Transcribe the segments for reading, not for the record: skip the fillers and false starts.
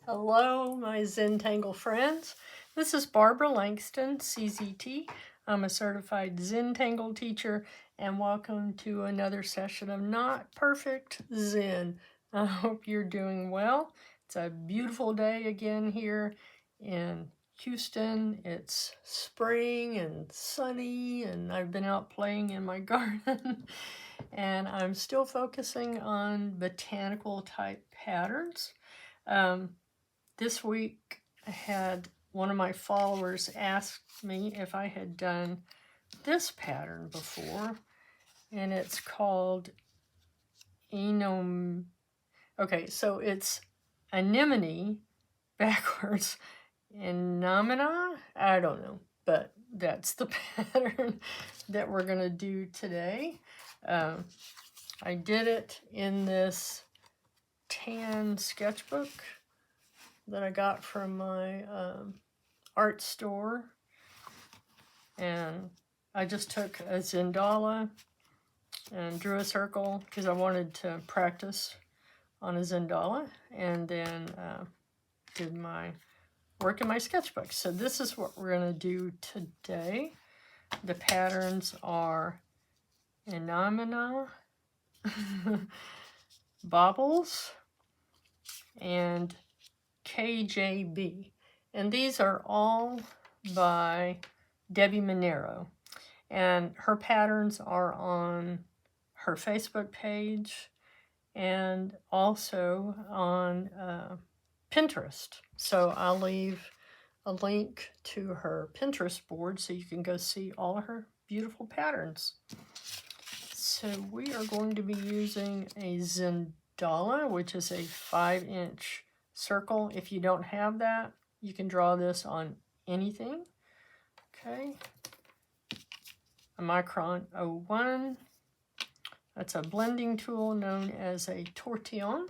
Hello, my Zentangle friends. This is Barbara Langston, CZT. I'm a Certified Zentangle Teacher, and welcome to another session of Not Perfect Zen. I hope you're doing well. It's a beautiful day again here in Houston. It's spring and sunny, and I've been out playing in my garden, and I'm still focusing on botanical type patterns. This week, I had one of my followers ask me if I had done this pattern before, and it's called Enomena. Okay, so it's anemone backwards. Enomena? I don't know, but that's the pattern that we're going to do today. I did it in this tan sketchbook that I got from my art store, and I just took a Zendala and drew a circle because I wanted to practice on a Zendala, and then did my work in my sketchbook. So this is what we're going to do today. The patterns are Enomena, Bobblz, and KjB, and these are all by Debbi Minero, and her patterns are on her Facebook page and also on Pinterest. So I'll leave a link to her Pinterest board so you can go see all of her beautiful patterns. So we are going to be using a Zendala, which is a 5-inch circle. If you don't have that, you can draw this on anything. Okay. A Micron 01. That's a blending tool known as a tortillion.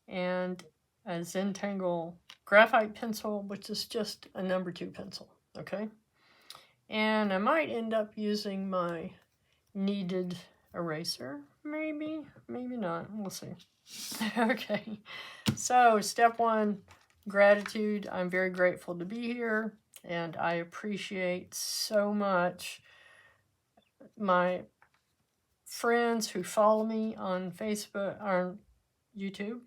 And a Zentangle graphite pencil, which is just a number 2 pencil. Okay. And I might end up using my kneaded eraser. Maybe, maybe not. We'll see. Okay, so step 1, gratitude. I'm very grateful to be here, and I appreciate so much my friends who follow me on Facebook or YouTube.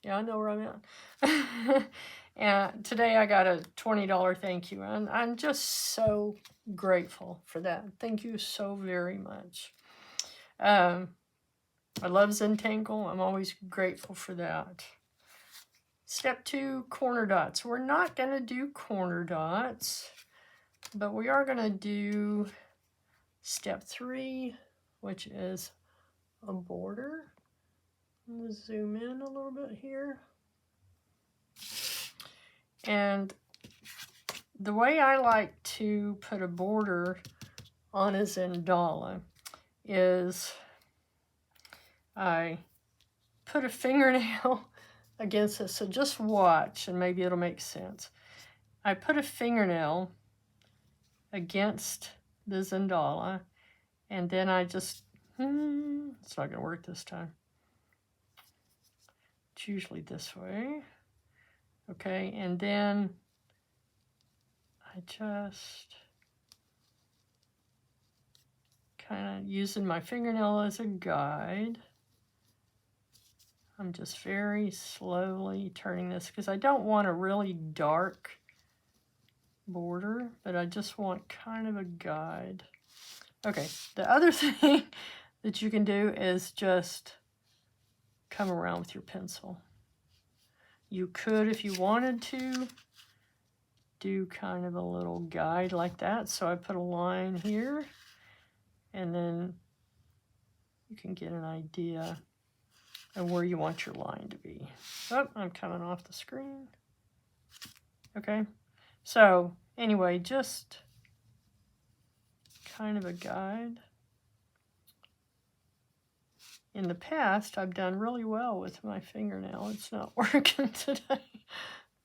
Yeah, I know where I'm at. And today I got a $20 thank you, and I'm just so grateful for that. Thank you so very much. I love Zentangle. I'm always grateful for that. Step 2, corner dots. We're not going to do corner dots, but we are going to do step 3, which is a border. I'm going to zoom in a little bit here. And the way I like to put a border on a Zendala is I put a fingernail against it, so just watch and maybe it'll make sense. I put a fingernail against the Zendala, and then I just, it's not going to work this time. It's usually this way. Okay, and then I just kind of using my fingernail as a guide. I'm just very slowly turning this because I don't want a really dark border, but I just want kind of a guide. Okay, the other thing that you can do is just come around with your pencil. You could, if you wanted to, do kind of a little guide like that. So I put a line here, and then you can get an idea and where you want your line to be. Oh, I'm coming off the screen. Okay, so anyway, just kind of a guide. In the past, I've done really well with my fingernail. It's not working today.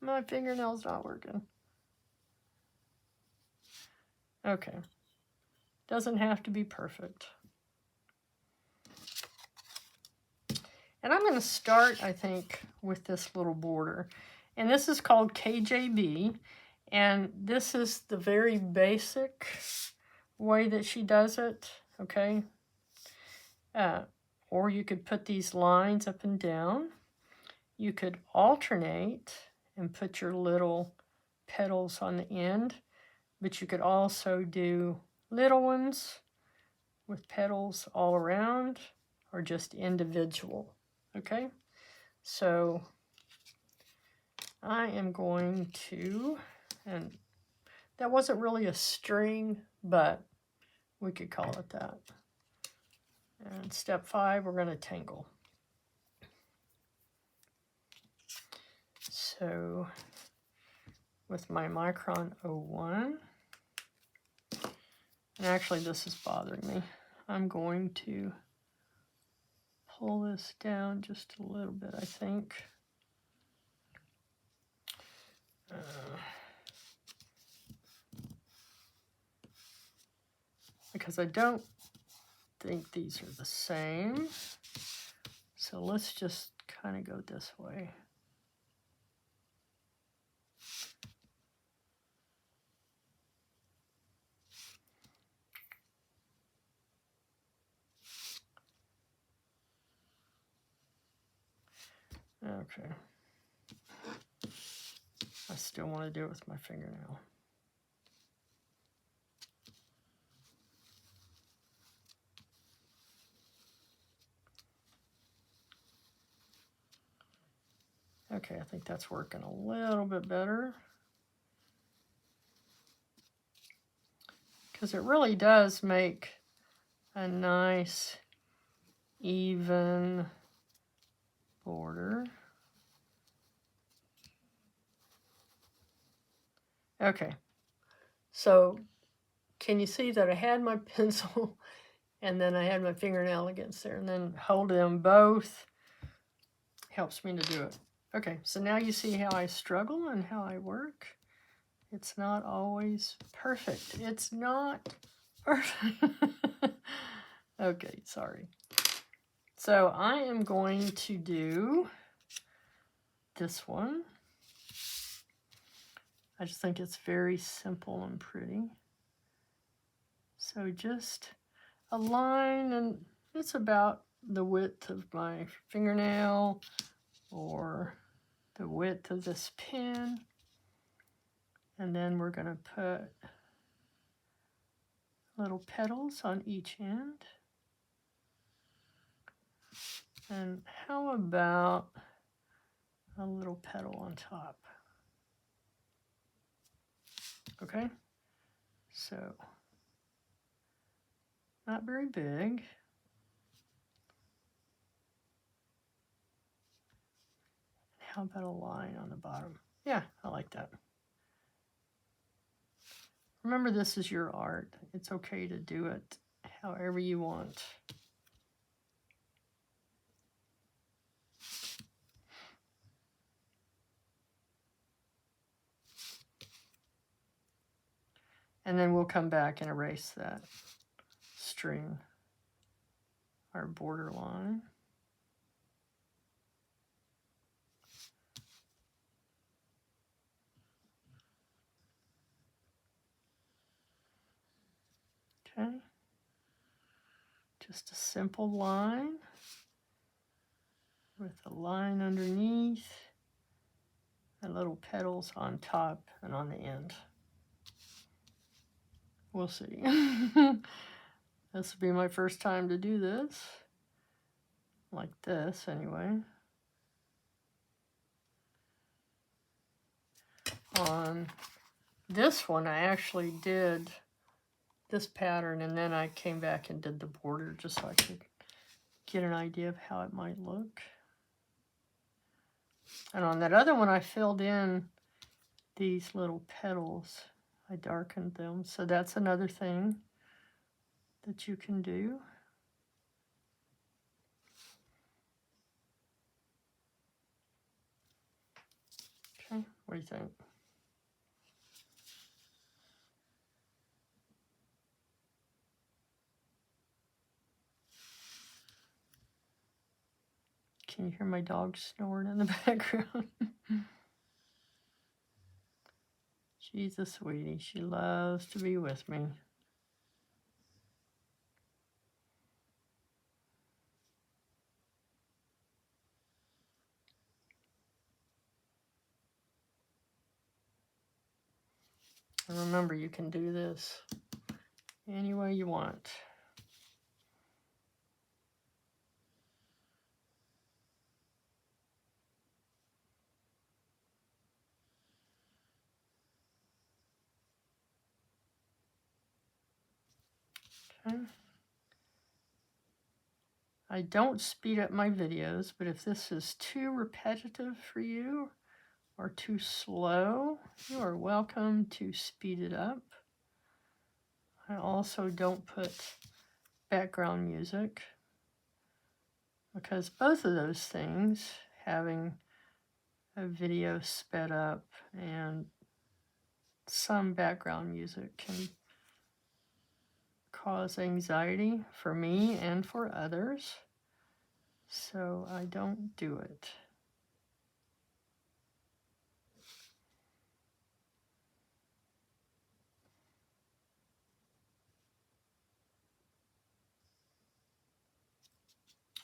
My fingernail's not working. Okay, doesn't have to be perfect. And I'm going to start, I think, with this little border. And this is called KjB. And this is the very basic way that she does it, okay? Or you could put these lines up and down. You could alternate and put your little petals on the end, but you could also do little ones with petals all around or just individual, okay? So I am going to, and that wasn't really a string, but we could call it that. And step 5, we're going to tangle. So with my Micron 01, and actually this is bothering me, I'm going to pull this down just a little bit, I think. Because I don't think these are the same. So let's just kind of go this way. Okay. I still want to do it with my fingernail. Okay, I think that's working a little bit better. Because it really does make a nice, even border. Okay, so can you see that I had my pencil and then I had my fingernail against there, and then holding them both helps me to do it. Okay, so now you see how I struggle and how I work. It's not always perfect. It's not perfect. Okay, sorry. So I am going to do this one. I just think it's very simple and pretty. So just a line, and it's about the width of my fingernail or the width of this pen. And then we're going to put little petals on each end. And how about a little petal on top? Okay, so not very big. How about a line on the bottom? Yeah, I like that. Remember, this is your art. It's okay to do it however you want. And then we'll come back and erase that string, our border line. Okay, just a simple line with a line underneath and little petals on top and on the end. We'll see. This will be my first time to do this, like this anyway. On this one, I actually did this pattern, and then I came back and did the border just so I could get an idea of how it might look. And on that other one, I filled in these little petals. I darkened them, so that's another thing that you can do. Okay, what do you think? Can you hear my dog snoring in the background? She's a sweetie. She loves to be with me. And remember, you can do this any way you want. Okay. I don't speed up my videos, but if this is too repetitive for you or too slow, you are welcome to speed it up. I also don't put background music because both of those things, having a video sped up and some background music, can cause anxiety for me and for others. So I don't do it.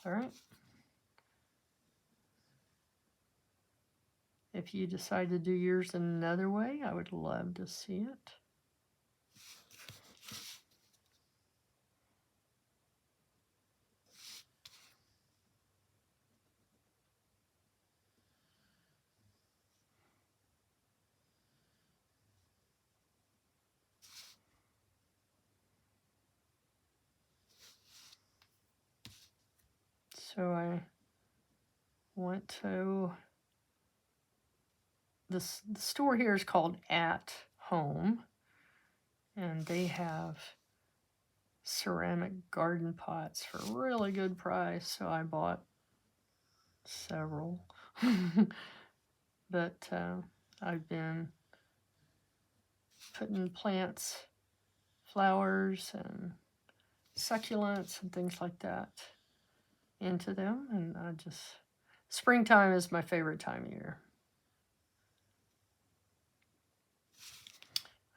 All right. If you decide to do yours another way, I would love to see it. So I went to the store here is called At Home, and they have ceramic garden pots for a really good price. So I bought several, but I've been putting plants, flowers, and succulents and things like that into them, and springtime is my favorite time of year.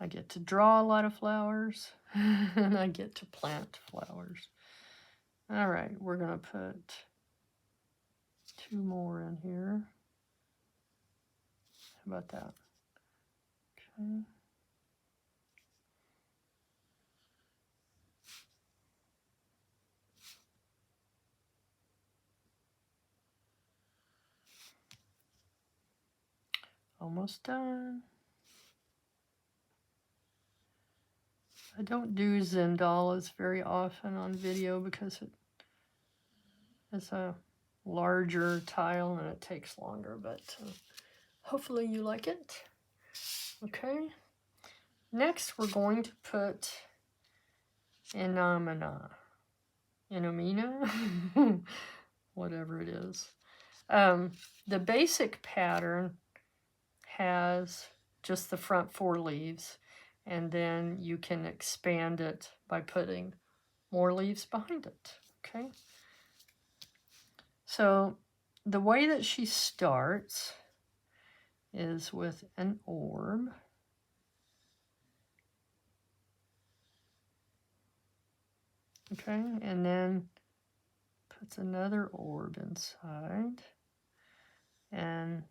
I get to draw a lot of flowers and I get to plant flowers. All right, we're gonna put 2 more in here. How about that? Okay. Almost done. I don't do Zendalas very often on video because it is a larger tile and it takes longer, but hopefully you like it. Okay. Next, we're going to put Enomena, whatever it is. The basic pattern has just the front 4 leaves, and then you can expand it by putting more leaves behind it, okay? So the way that she starts is with an orb. Okay, and then puts another orb inside and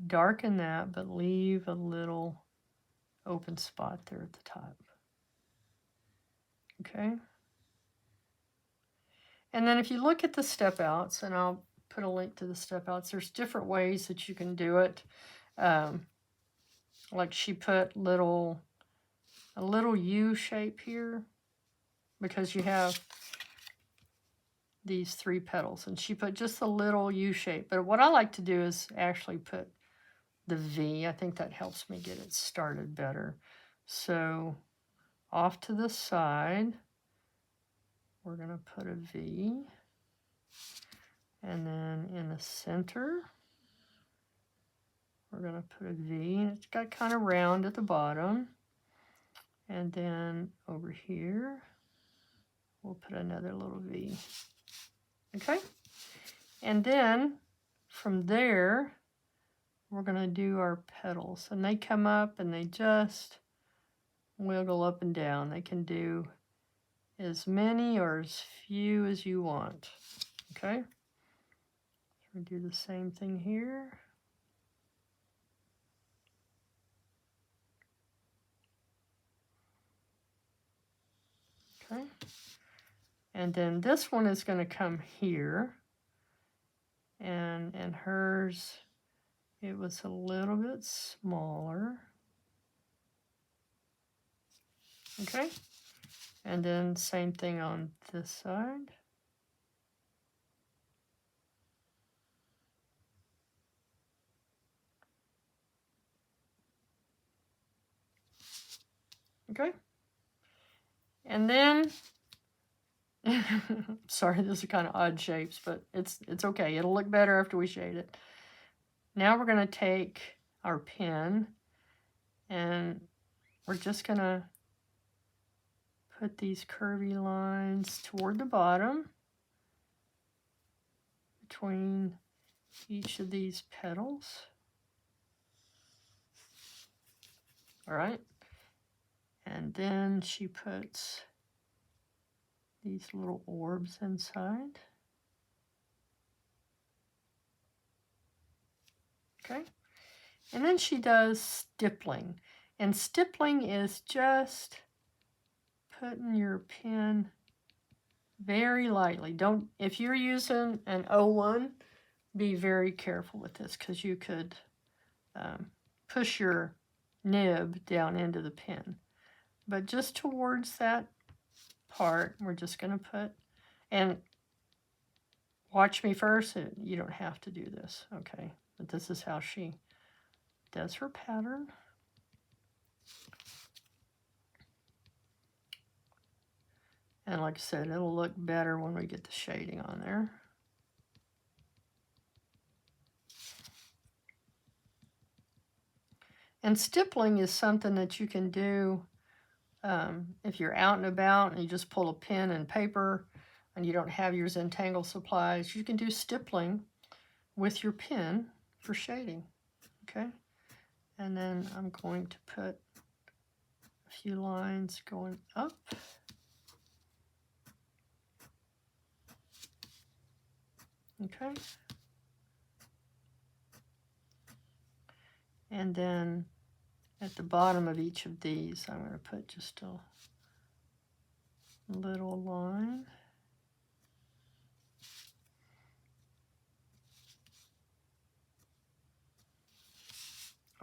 darken that, but leave a little open spot there at the top. Okay. And then if you look at the step outs, and I'll put a link to the step outs, there's different ways that you can do it. Like she put a little U shape here because you have these 3 petals, and she put just a little U shape. But what I like to do is actually put the V. I think that helps me get it started better. So off to the side, we're going to put a V. And then in the center, we're going to put a V. And it's got kind of round at the bottom. And then over here, we'll put another little V. Okay? And then from there, we're going to do our petals. And they come up and they just wiggle up and down. They can do as many or as few as you want. Okay? So we do the same thing here. Okay? And then this one is going to come here. And hers, it was a little bit smaller. Okay? And then same thing on this side. Okay? And then, sorry, these are kind of odd shapes, but it's okay. It'll look better after we shade it. Now we're going to take our pen and we're just going to put these curvy lines toward the bottom between each of these petals. All right. And then she puts these little orbs inside. Okay. And then she does stippling. And stippling is just putting your pen very lightly. Don't, if you're using an 01, be very careful with this because you could push your nib down into the pen. But just towards that part, we're just going to put, and watch me first, you don't have to do this, okay? But this is how she does her pattern. And like I said, it'll look better when we get the shading on there. And stippling is something that you can do if you're out and about and you just pull a pen and paper and you don't have your Zentangle supplies. You can do stippling with your pen for shading, okay? And then I'm going to put a few lines going up. Okay. And then at the bottom of each of these, I'm going to put just a little line.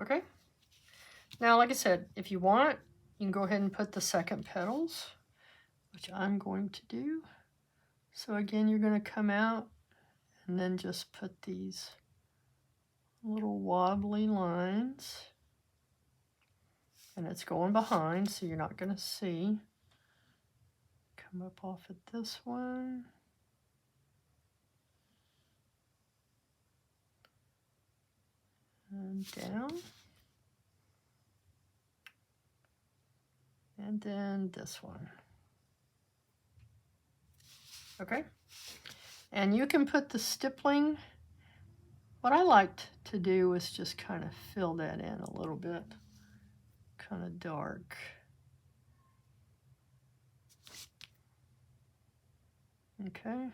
Okay. Now, like I said, if you want, you can go ahead and put the second petals, which I'm going to do. So again, you're going to come out and then just put these little wobbly lines. And it's going behind, so you're not going to see. Come up off at this one. And down. And then this one. Okay? And you can put the stippling. What I liked to do was just kind of fill that in a little bit. Kind of dark. Okay.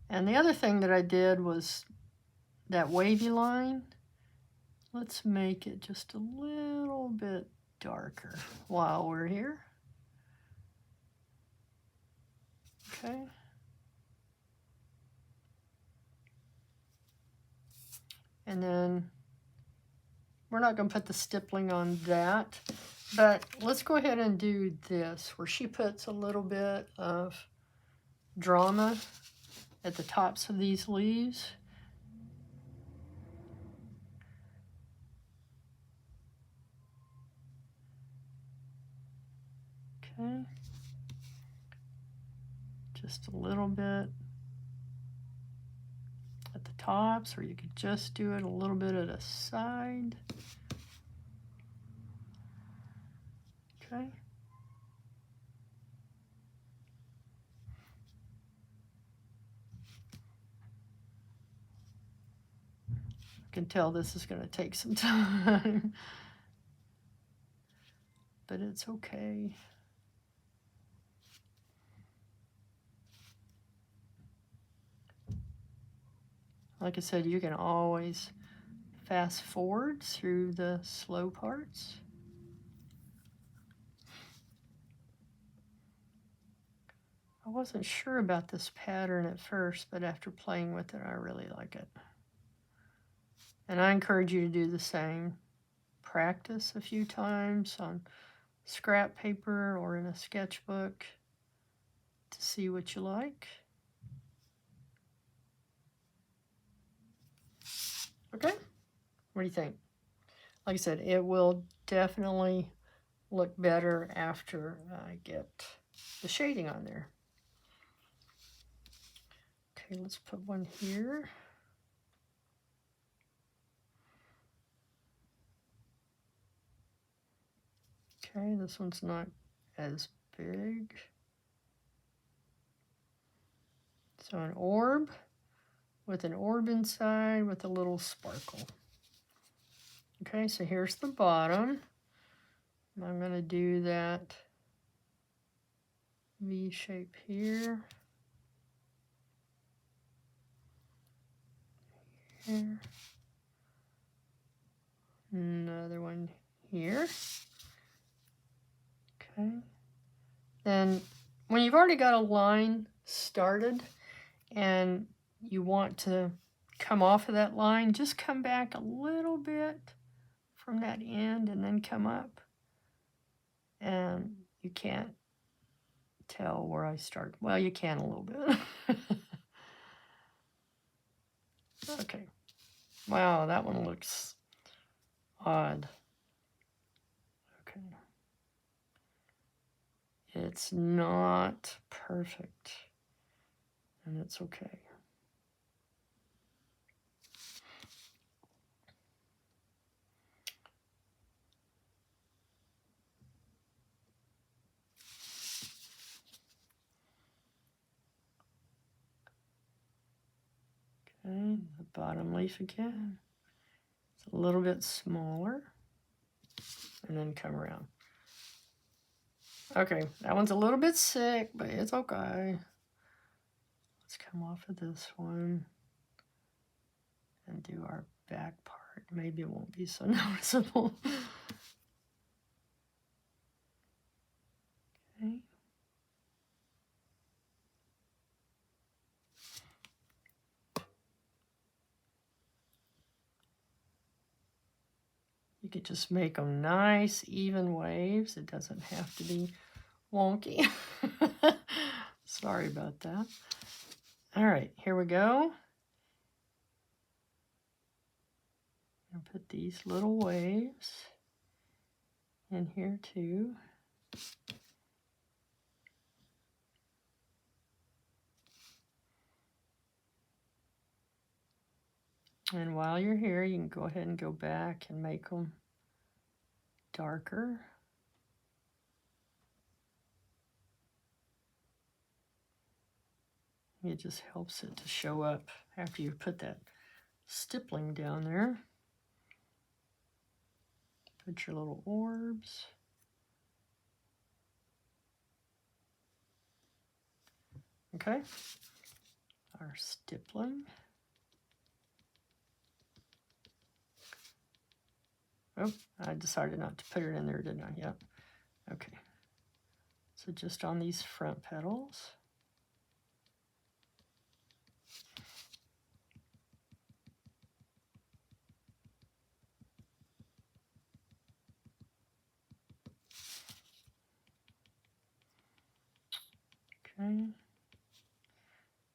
And the other thing that I did was that wavy line. Let's make it just a little bit darker while we're here. Okay. And then we're not going to put the stippling on that, but let's go ahead and do this, where she puts a little bit of drama at the tops of these leaves. Okay. Just a little bit at the tops, or you could just do it a little bit at a side. Okay. I can tell this is going to take some time, but it's okay. Like I said, you can always fast forward through the slow parts. I wasn't sure about this pattern at first, but after playing with it, I really like it. And I encourage you to do the same. Practice a few times on scrap paper or in a sketchbook to see what you like. Okay, what do you think? Like I said, it will definitely look better after I get the shading on there. Okay, let's put one here. Okay, this one's not as big. So an orb with an orb inside with a little sparkle. Okay, so here's the bottom. I'm going to do that V shape here. Here. Another one here. Okay. Then when you've already got a line started and you want to come off of that line, just come back a little bit from that end and then come up. And you can't tell where I start. Well, you can a little bit. Okay. Wow, that one looks odd. Okay. It's not perfect, and it's okay. Okay, the bottom leaf again. It's a little bit smaller, and then come around. Okay, that one's a little bit sick, but it's okay. Let's come off of this one and do our back part. Maybe it won't be so noticeable. Okay. You could just make them nice, even waves. It doesn't have to be wonky. Sorry about that. All right, here we go. I'll put these little waves in here too. And while you're here, you can go ahead and go back and make them darker. It just helps it to show up after you put that stippling down there. Put your little orbs. Okay, our stippling. Oh, I decided not to put it in there, didn't I? Yep. Okay. So just on these front petals. Okay.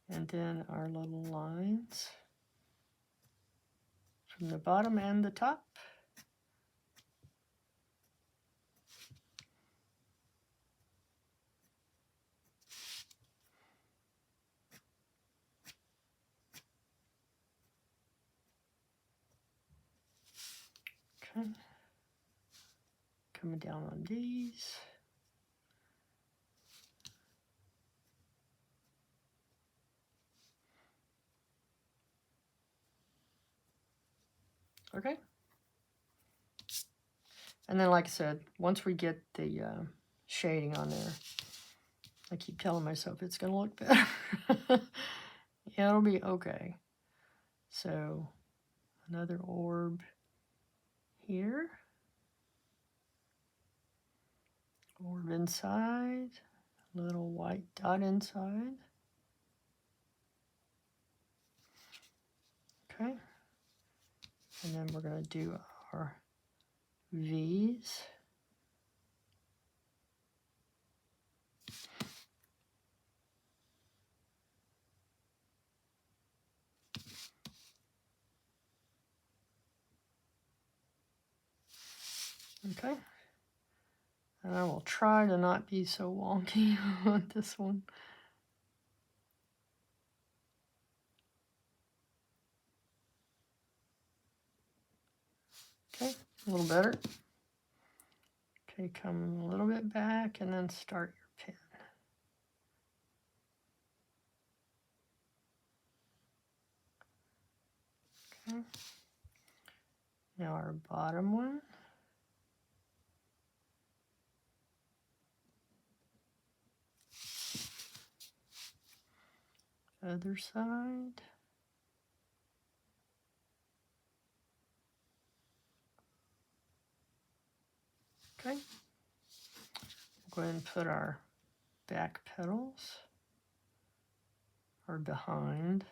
And then our little lines from the bottom and the top. Okay. Coming down on these. Okay. And then, like I said, once we get the shading on there, I keep telling myself it's going to look better. Yeah, it'll be okay. So, another orb here. Orb inside. Little white dot inside. Okay. And then we're going to do our V's. Okay. And I will try to not be so wonky on this one. Okay, a little better. Okay, come a little bit back and then start your pen. Okay. Now our bottom one. Other side. Okay. Go ahead and put our back petals, or behind.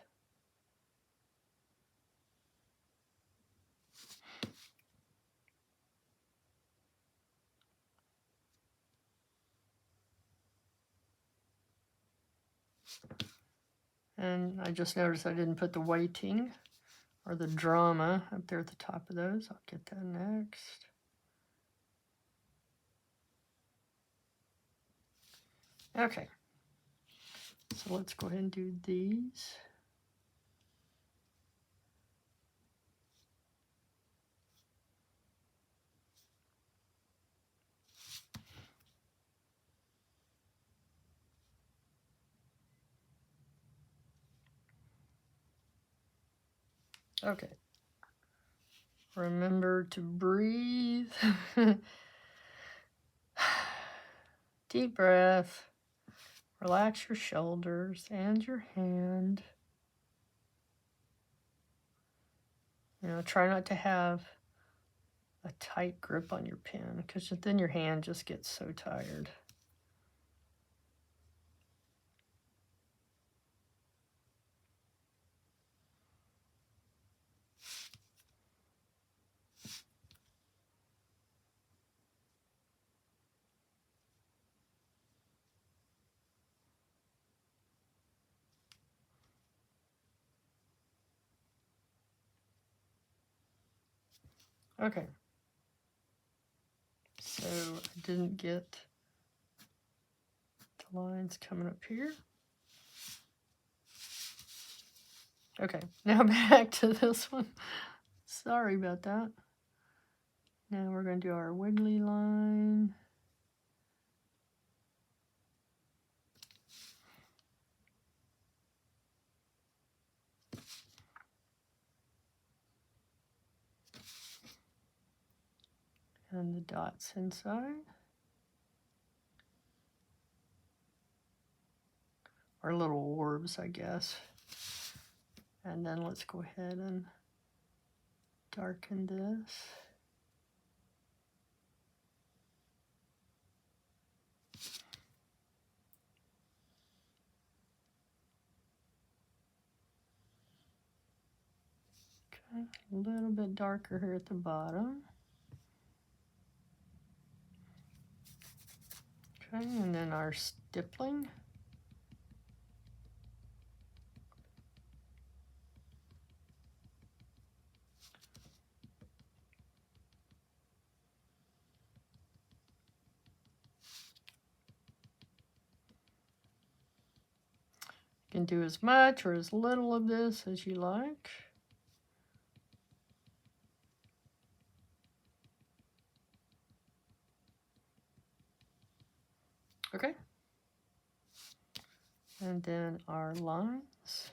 And I just noticed I didn't put the weighting or the drama up there at the top of those. I'll get that next. Okay. So let's go ahead and do these. Okay. Remember to breathe. Deep breath. Relax your shoulders and your hand. You know, try not to have a tight grip on your pen because then your hand just gets so tired. Okay. So I didn't get the lines coming up here. Okay, now back to this one. Sorry about that. Now we're going to do our wiggly line. And the dots inside. Or little orbs, I guess. And then let's go ahead and darken this. Okay, a little bit darker here at the bottom. Okay, and then our stippling. You can do as much or as little of this as you like. Okay. And then our lines.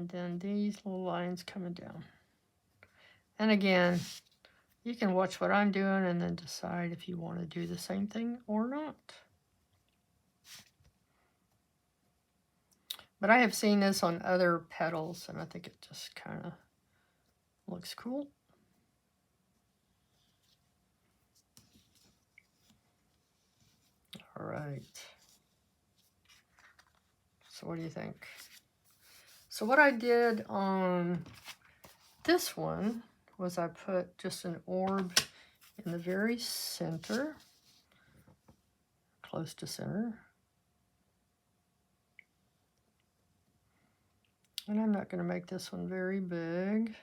And then these little lines coming down. And again, you can watch what I'm doing and then decide if you want to do the same thing or not. But I have seen this on other petals, and I think it just kind of looks cool. All right. So what do you think? So what I did on this one was I put just an orb in the very center, close to center. And I'm not going to make this one very big.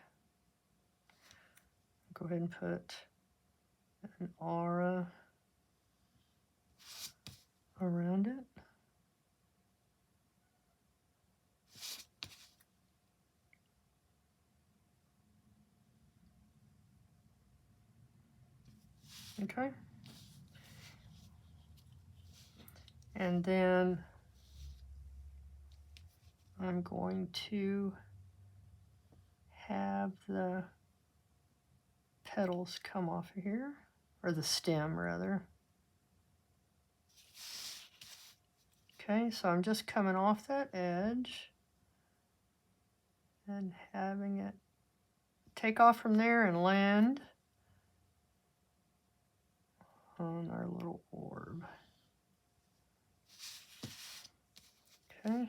Go ahead and put an aura around it. Okay. And then I'm going to have the petals come off of here, or the stem rather. Okay, so I'm just coming off that edge and having it take off from there and land on our little orb. Okay.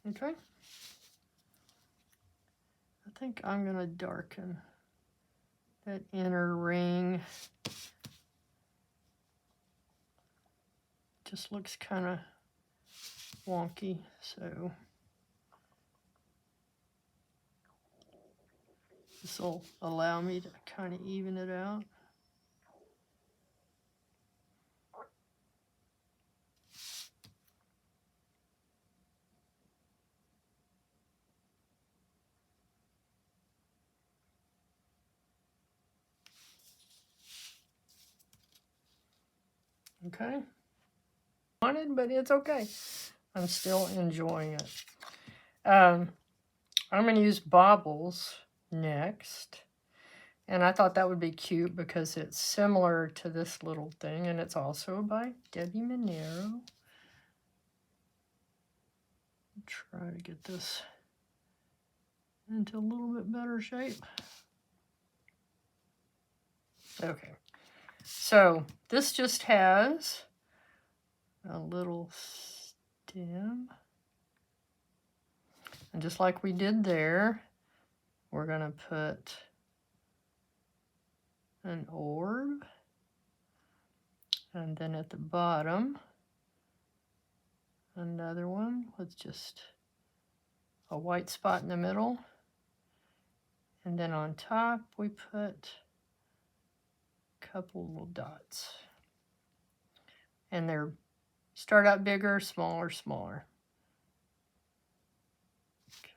Okay. I think I'm going to darken that inner ring. Just looks kind of wonky, so this will allow me to kind of even it out. Okay. Wanted, but it's okay. I'm still enjoying it. I'm going to use Bobblz next. And I thought that would be cute because it's similar to this little thing, and it's also by Debbi Minero. Try to get this into a little bit better shape. Okay, so this just has a little stem. And just like we did there, we're going to put an orb. And then at the bottom, another one with just a white spot in the middle. And then on top, we put a couple little dots. And they're start out bigger, smaller, smaller.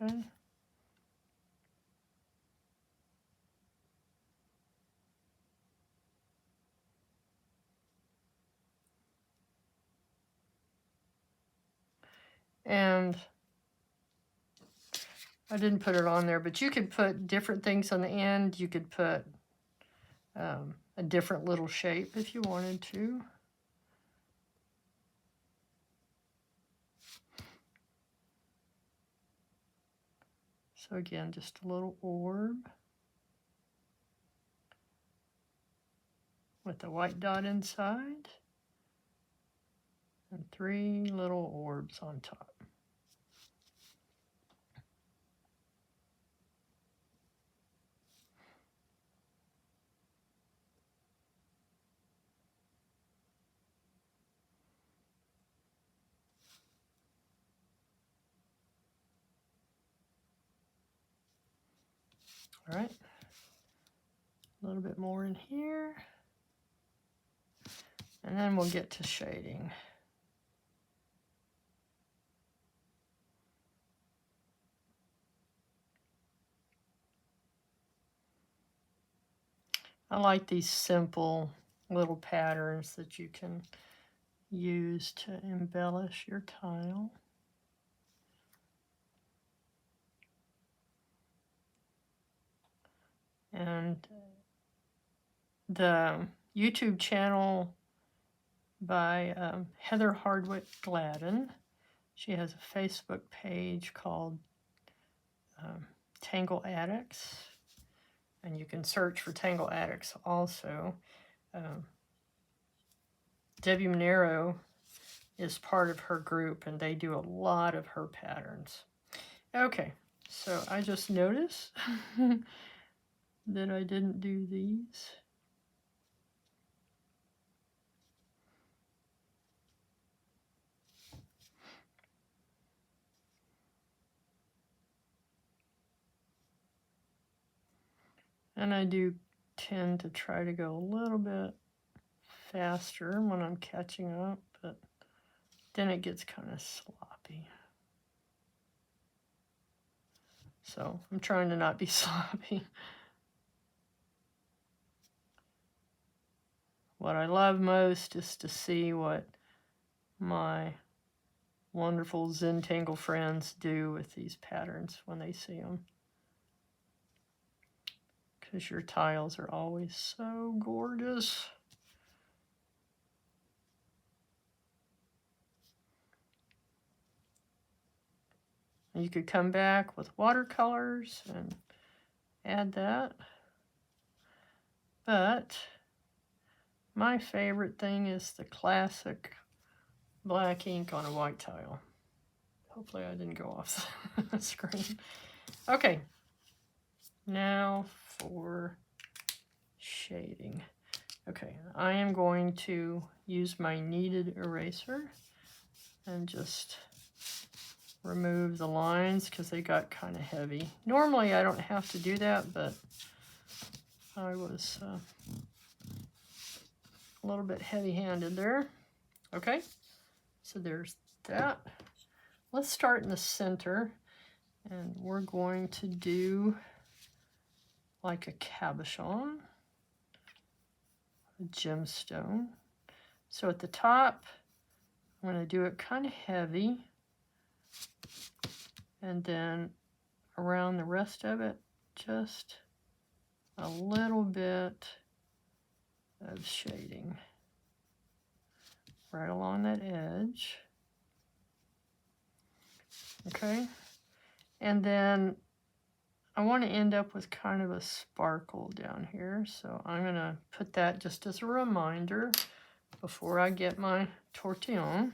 Okay. And I didn't put it on there, but you could put different things on the end. You could put a different little shape if you wanted to. So again, just a little orb with a white dot inside and 3 little orbs on top. All right, a little bit more in here, and then we'll get to shading. I like these simple little patterns that you can use to embellish your tile. And the YouTube channel by Heather Hardwick Gladden. She has a Facebook page called Tangle Addicts, and you can search for Tangle Addicts also. Debbi Minero is part of her group, and they do a lot of her patterns. Okay, so I just noticed that I didn't do these. And I do tend to try to go a little bit faster when I'm catching up, but then it gets kind of sloppy. So I'm trying to not be sloppy. What I love most is to see what my wonderful Zentangle friends do with these patterns when they see them. Because your tiles are always so gorgeous. And you could come back with watercolors and add that. But my favorite thing is the classic black ink on a white tile. Hopefully I didn't go off the screen. Okay, now for shading. Okay, I am going to use my kneaded eraser and just remove the lines because they got kind of heavy. Normally I don't have to do that, but I was a little bit heavy-handed there. Okay, so there's that. Let's start in the center, and we're going to do like a cabochon, a gemstone. So at the top, I'm going to do it kind of heavy, and then around the rest of it, just a little bit of shading right along that edge. Okay, and then I want to end up with kind of a sparkle down here, so I'm going to put that just as a reminder before I get my tortillion.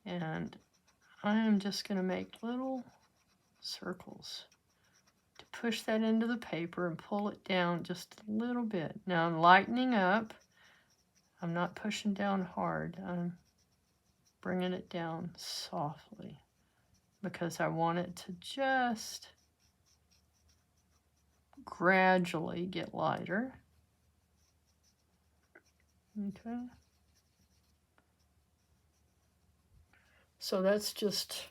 And I am just going to make little circles to push that into the paper and pull it down just a little bit. Now I'm lightening up. I'm not pushing down hard. I'm bringing it down softly because I want it to just gradually get lighter. Okay. So that's just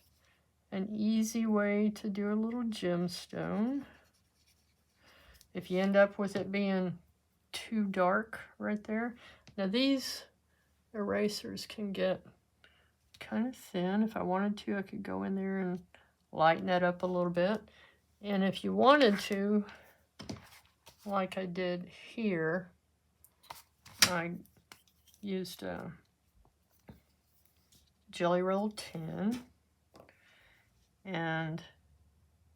an easy way to do a little gemstone. If you end up with it being too dark right there. Now these erasers can get kind of thin. If I wanted to, I could go in there and lighten that up a little bit. And if you wanted to, like I did here, I used a Jelly Roll tin, and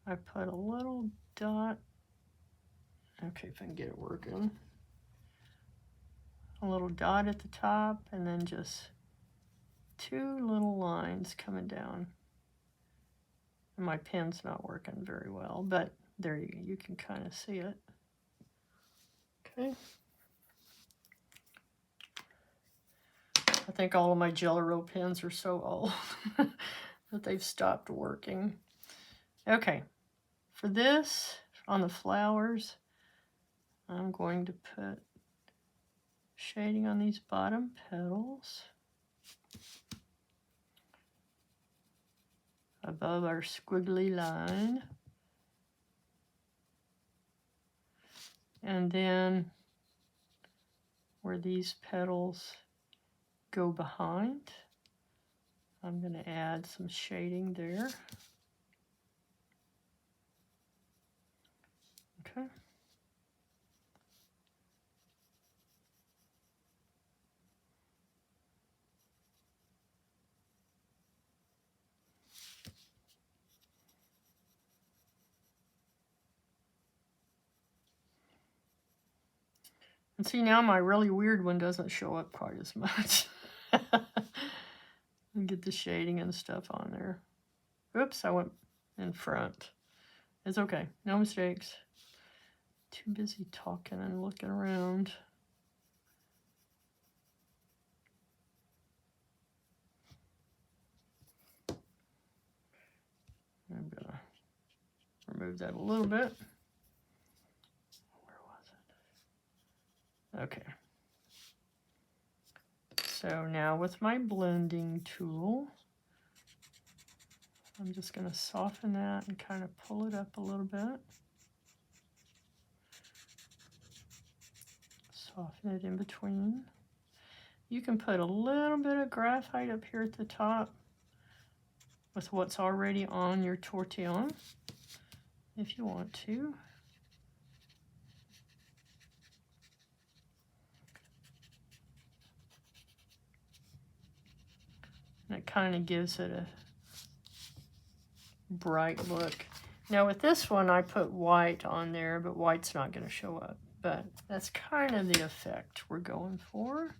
I put a little dot, okay, if I can get it working, a little dot at the top, and then just two little lines coming down. And my pen's not working very well, but there you can kind of see it. Okay. I think all of my Jelly Roll pens are so old that they've stopped working. Okay, for this, on the flowers, I'm going to put shading on these bottom petals above our squiggly line. And then where these petals go behind, I'm going to add some shading there. Okay. And see, now my really weird one doesn't show up quite as much. And get the shading and stuff on there. Oops, I went in front. It's okay, no mistakes. Too busy talking and looking around. I'm gonna remove that a little bit. Where was it? Okay. So now with my blending tool, I'm just going to soften that and kind of pull it up a little bit. Soften it in between. You can put a little bit of graphite up here at the top with what's already on your tortillion if you want to. And it kind of gives it a bright look. Now with this one, I put white on there, but white's not going to show up. But that's kind of the effect we're going for,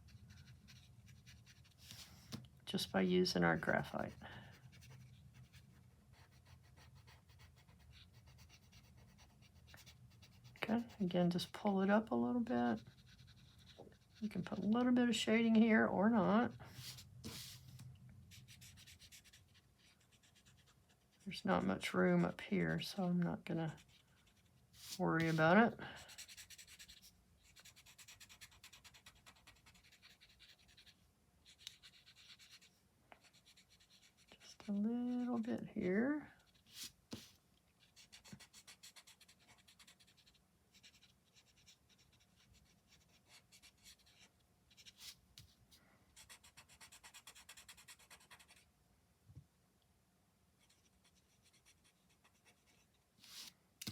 just by using our graphite. Okay, again, just pull it up a little bit. You can put a little bit of shading here or not. There's not much room up here, so I'm not going to worry about it. Just a little bit here.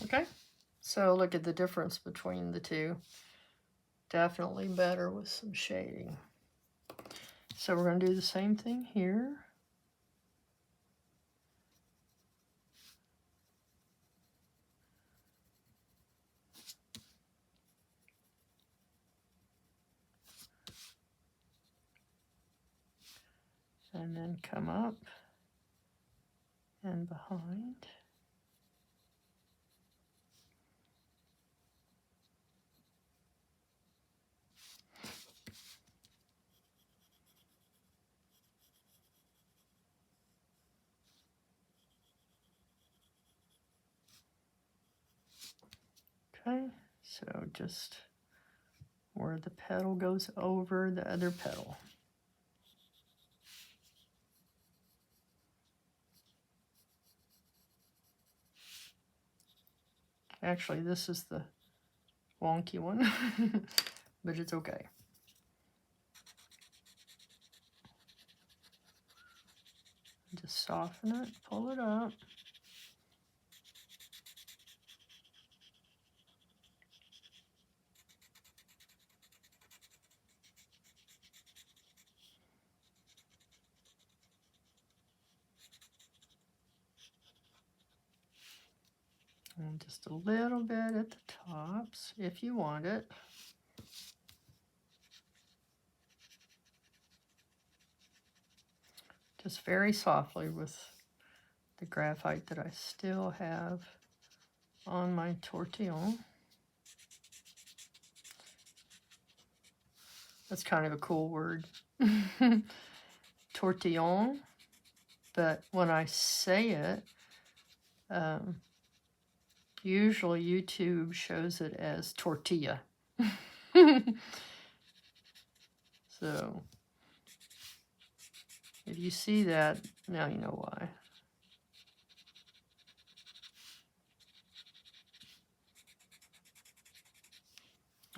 Okay, so look at the difference between the two. Definitely better with some shading. So we're going to do the same thing here. And then come up and behind. Okay, so just where the petal goes over the other petal. Actually, this is the wonky one, but it's okay. Just soften it, pull it up. And just a little bit at the tops if you want it. Just very softly with the graphite that I still have on my tortillion. That's kind of a cool word. Tortillion. But when I say it, usually YouTube shows it as tortilla. So if you see that, now you know why.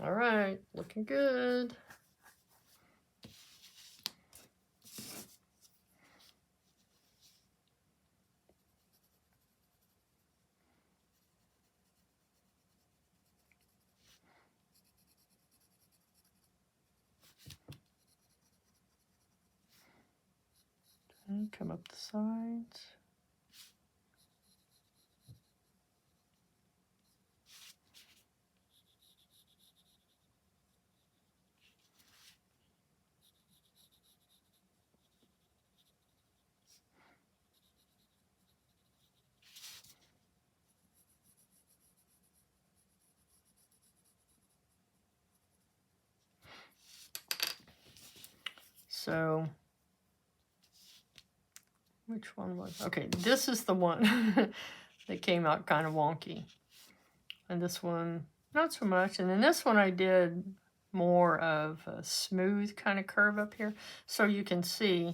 All right, looking good. And come up the sides. So, which one was? Okay, this is the one that came out kind of wonky. And this one, not so much. And then this one I did more of a smooth kind of curve up here. So you can see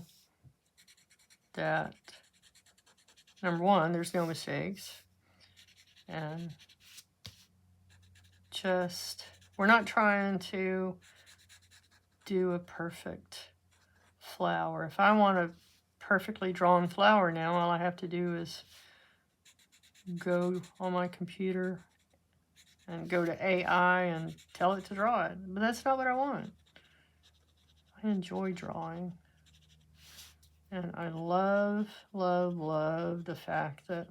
that, number one, there's no mistakes. And just, we're not trying to do a perfect flower. If I want a perfectly drawn flower now, all I have to do is go on my computer and go to AI and tell it to draw it. But that's not what I want. I enjoy drawing. And I love, love, love the fact that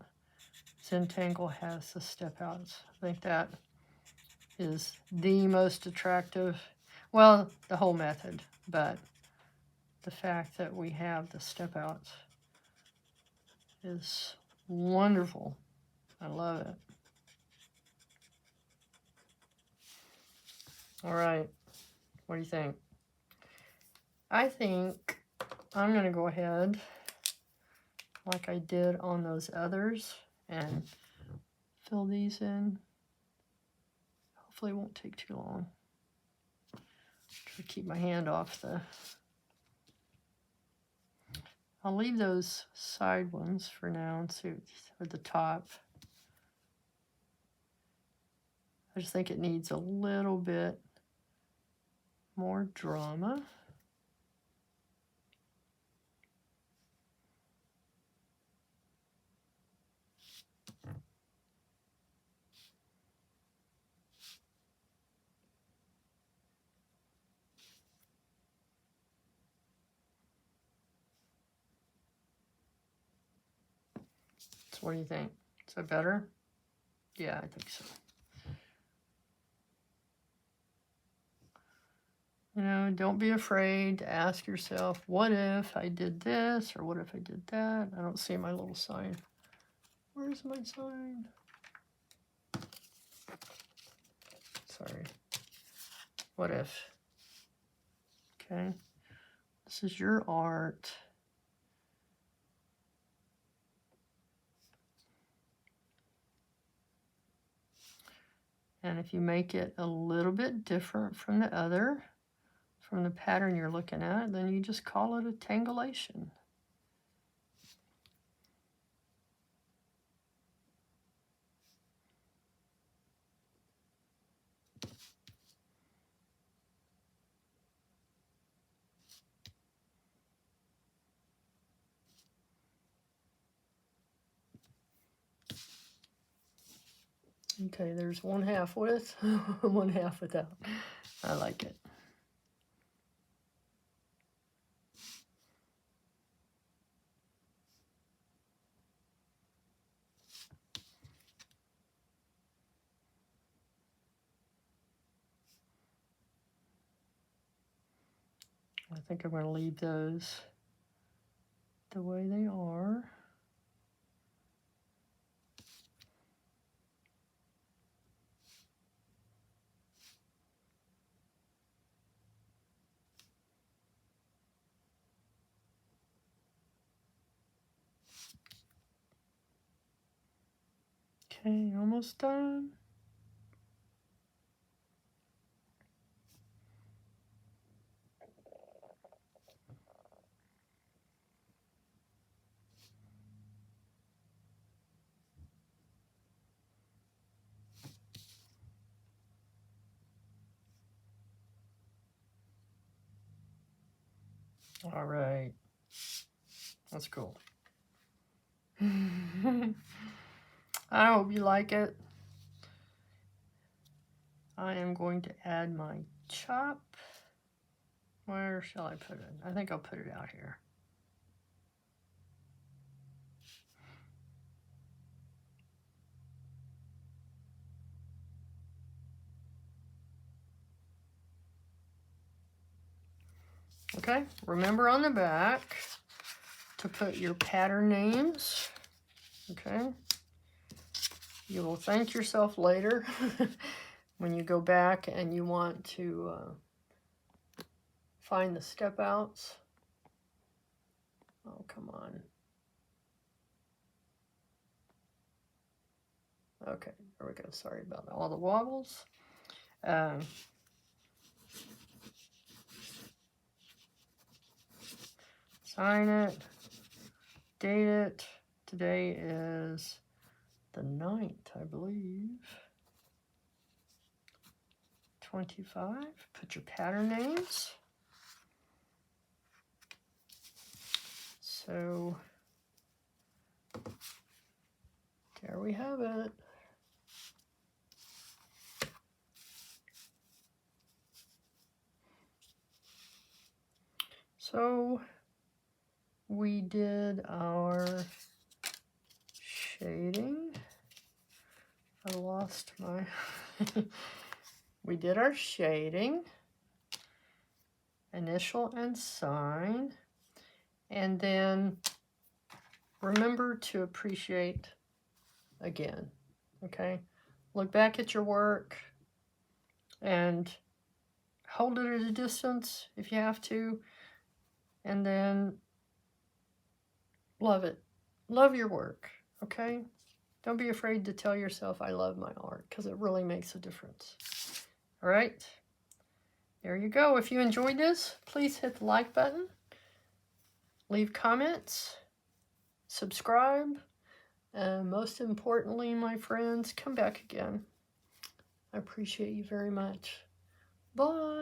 Zentangle has the step outs. I think that is the most attractive, well, the whole method, but the fact that we have the step outs is wonderful. I love it. All right, what do you think? I think I'm going to go ahead, like I did on those others, and fill these in. Hopefully it won't take too long. Try to keep my hand off the... I'll leave those side ones for now and see at the top. I just think it needs a little bit more drama. So what do you think? Is that better? Yeah, I think so. You know, don't be afraid to ask yourself, what if I did this, or what if I did that? I don't see my little sign. Where's my sign? Sorry. What if? Okay. This is your art. And if you make it a little bit different from the other, from the pattern you're looking at, then you just call it a tangulation. Okay, there's 1/2 with, 1/2 without. I like it. I think I'm going to leave those the way they are. Okay, almost done. All right. That's cool. I hope you like it. I am going to add my chop. Where shall I put it? I think I'll put it out here. Okay, remember on the back to put your pattern names. Okay, you will thank yourself later when you go back and you want to find the step outs. Oh, come on. Okay, there we go. Sorry about all the wobbles. Sign it, date it. Today is the 9th, I believe. 25. Put your pattern names. So there we have it. So we did our shading. I lost my... We did our shading, initial and sign, and then remember to appreciate again, okay? Look back at your work and hold it at a distance if you have to, and then love it. Love your work, okay? Don't be afraid to tell yourself, I love my art, because it really makes a difference. All right, there you go. If you enjoyed this, please hit the like button, leave comments, subscribe, and most importantly, my friends, come back again. I appreciate you very much. Bye.